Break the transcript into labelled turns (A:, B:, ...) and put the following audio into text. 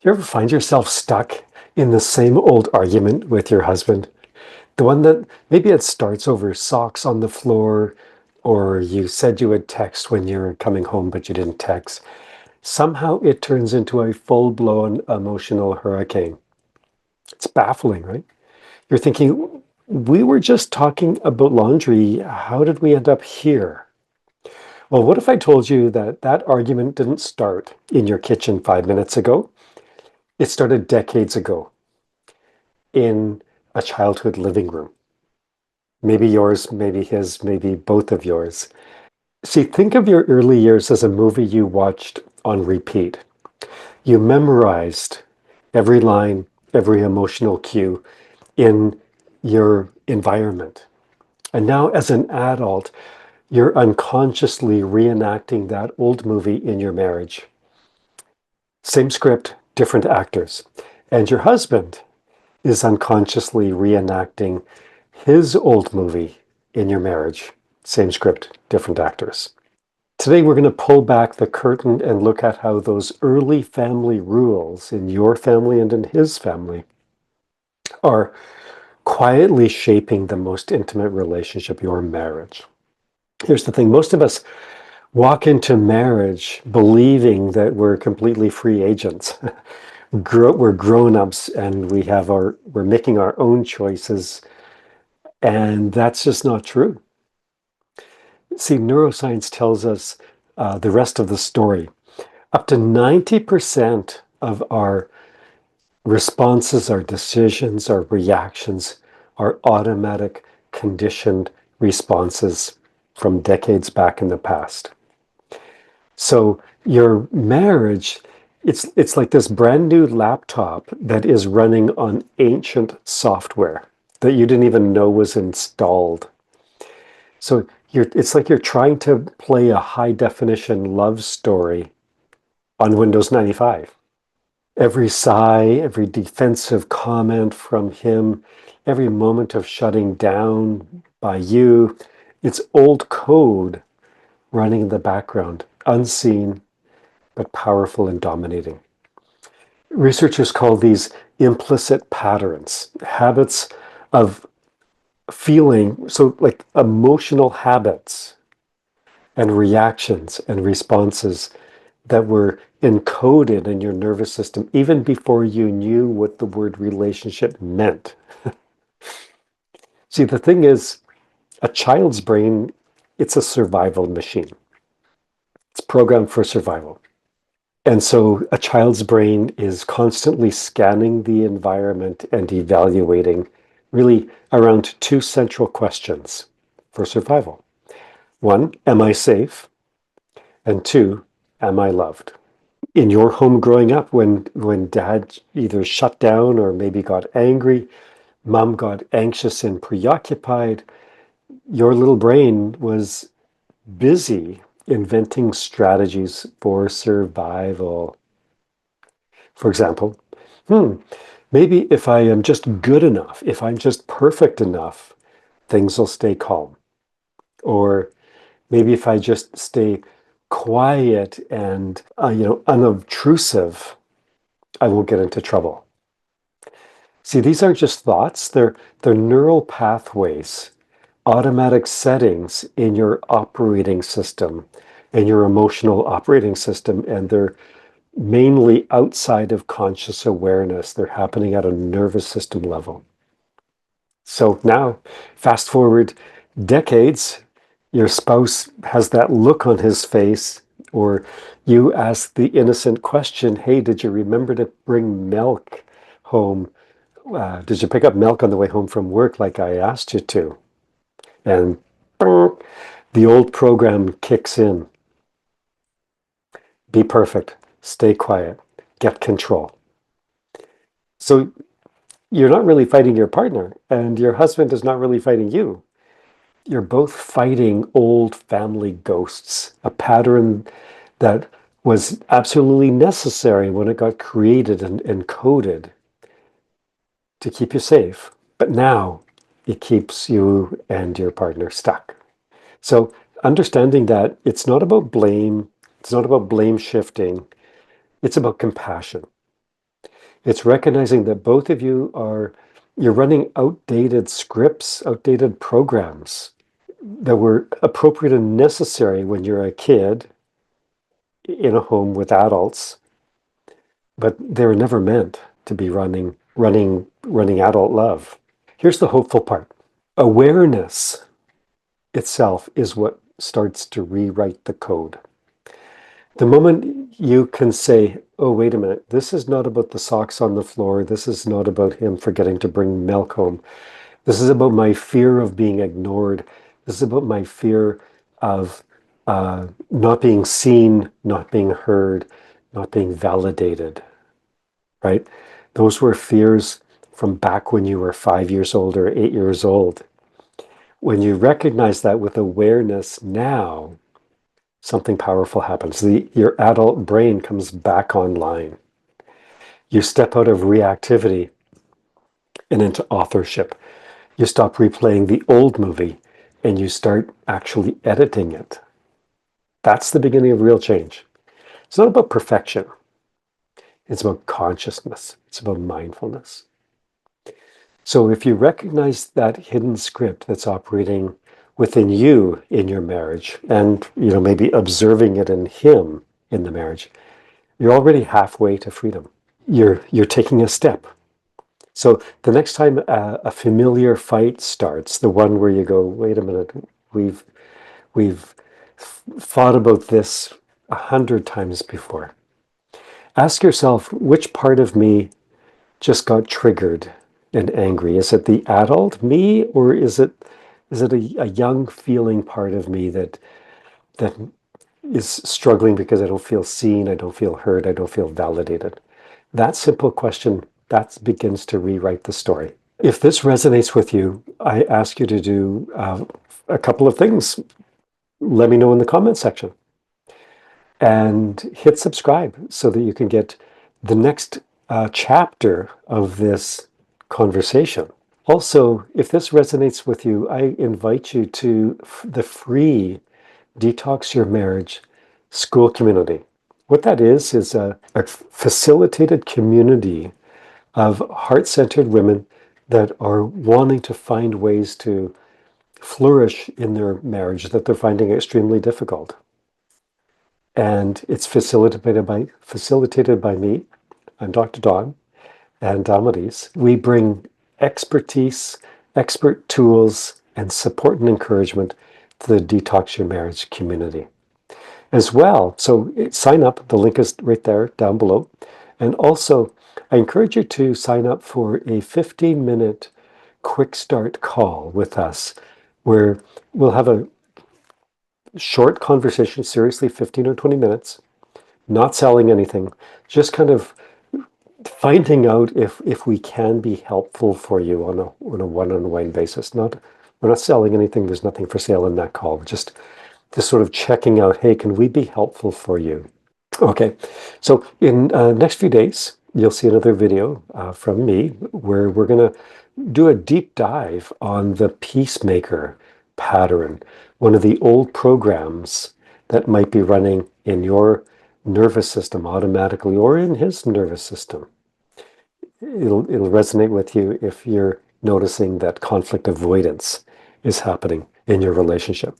A: You ever find yourself stuck in the same old argument with your husband? The one that maybe it starts over socks on the floor, or you said you would text when you're coming home, but you didn't text. Somehow it turns into a full-blown emotional hurricane. It's baffling, right? You're thinking, we were just talking about laundry. How did we end up here? Well, what if I told you that that argument didn't start in your kitchen 5 minutes ago? It started decades ago in a childhood living room. Maybe yours, maybe his, maybe both of yours. See, think of your early years as a movie you watched on repeat. You memorized every line, every emotional cue in your environment. And now, as an adult, you're unconsciously reenacting that old movie in your marriage. Same script, different actors. And your husband is unconsciously reenacting his old movie in your marriage. Same script, different actors. Today, we're going to pull back the curtain and look at how those early family rules in your family and in his family are quietly shaping the most intimate relationship, your marriage. Here's the thing, most of us walk into marriage believing that we're completely free agents. We're grown-ups and we're making our own choices, and that's just not true. See, neuroscience tells us the rest of the story. Up to 90% of our responses, our decisions, our reactions are automatic, conditioned responses from decades back in the past. So your marriage, it's like this brand new laptop that is running on ancient software that you didn't even know was installed. So it's like you're trying to play a high definition love story on Windows 95. Every sigh, every defensive comment from him, every moment of shutting down by you, it's old code running in the background, unseen, but powerful and dominating. Researchers call these implicit patterns, habits of feeling, so like emotional habits and reactions and responses that were encoded in your nervous system even before you knew what the word relationship meant. See, the thing is, a child's brain, it's a survival machine. It's programmed for survival. And so a child's brain is constantly scanning the environment and evaluating really around two central questions for survival. One, am I safe? And two, am I loved? In your home growing up, when dad either shut down or maybe got angry, mom got anxious and preoccupied, your little brain was busy inventing strategies for survival. For example, maybe if I am just good enough, if I'm just perfect enough, things will stay calm. Or maybe if I just stay quiet and unobtrusive, I won't get into trouble. See, these aren't just thoughts, they're neural pathways, automatic settings in your operating system, in your emotional operating system, and they're mainly outside of conscious awareness. They're happening at a nervous system level. So now, fast forward decades, your spouse has that look on his face, or you ask the innocent question, hey, did you remember to bring milk home? Did you pick up milk on the way home from work like I asked you to? And the old program kicks in. Be perfect, stay quiet, get control. So you're not really fighting your partner, and your husband is not really fighting you. You're both fighting old family ghosts, a pattern that was absolutely necessary when it got created and encoded to keep you safe. But now it keeps you and your partner stuck. So understanding that it's not about blame, it's not about blame shifting, it's about compassion. It's recognizing that both of you you're running outdated scripts, outdated programs that were appropriate and necessary when you're a kid in a home with adults, but they were never meant to be running adult love. Here's the hopeful part. Awareness itself is what starts to rewrite the code. The moment you can say, oh, wait a minute, this is not about the socks on the floor. This is not about him forgetting to bring milk home. This is about my fear of being ignored. This is about my fear of not being seen, not being heard, not being validated, right? Those were fears from back when you were 5 years old or 8 years old. When you recognize that with awareness now, something powerful happens. Your adult brain comes back online. You step out of reactivity and into authorship. You stop replaying the old movie and you start actually editing it. That's the beginning of real change. It's not about perfection. It's about consciousness. It's about mindfulness. So if you recognize that hidden script that's operating within you in your marriage, and maybe observing it in him in the marriage, you're already halfway to freedom. You're taking a step. So the next time a familiar fight starts, the one where you go, wait a minute, we've thought about this 100 times before. Ask yourself, which part of me just got triggered and angry? Is it the adult me, or is it a young feeling part of me that is struggling because I don't feel seen, I don't feel heard, I don't feel validated? That simple question, that begins to rewrite the story. If this resonates with you, I ask you to do a couple of things. Let me know in the comment section. And hit subscribe so that you can get the next chapter of this conversation. Also, if this resonates with you, I invite you to the free Detox Your Marriage Skool community. What that is a facilitated community of heart-centered women that are wanting to find ways to flourish in their marriage that they're finding extremely difficult. And it's facilitated by me. I'm Dr. Don and Damaris. We bring expertise, expert tools, and support and encouragement to the Detox Your Marriage community as well. So sign up. The link is right there down below. And also, I encourage you to sign up for a 15-minute quick start call with us, where we'll have a short conversation, seriously 15 or 20 minutes, not selling anything, just kind of finding out if we can be helpful for you on a one-on-one basis. We're not selling anything. There's nothing for sale in that call. Just sort of checking out, hey, can we be helpful for you? Okay, so in next few days, you'll see another video from me where we're going to do a deep dive on the peacemaker pattern, one of the old programs that might be running in your nervous system automatically or in his nervous system. It'll resonate with you if you're noticing that conflict avoidance is happening in your relationship.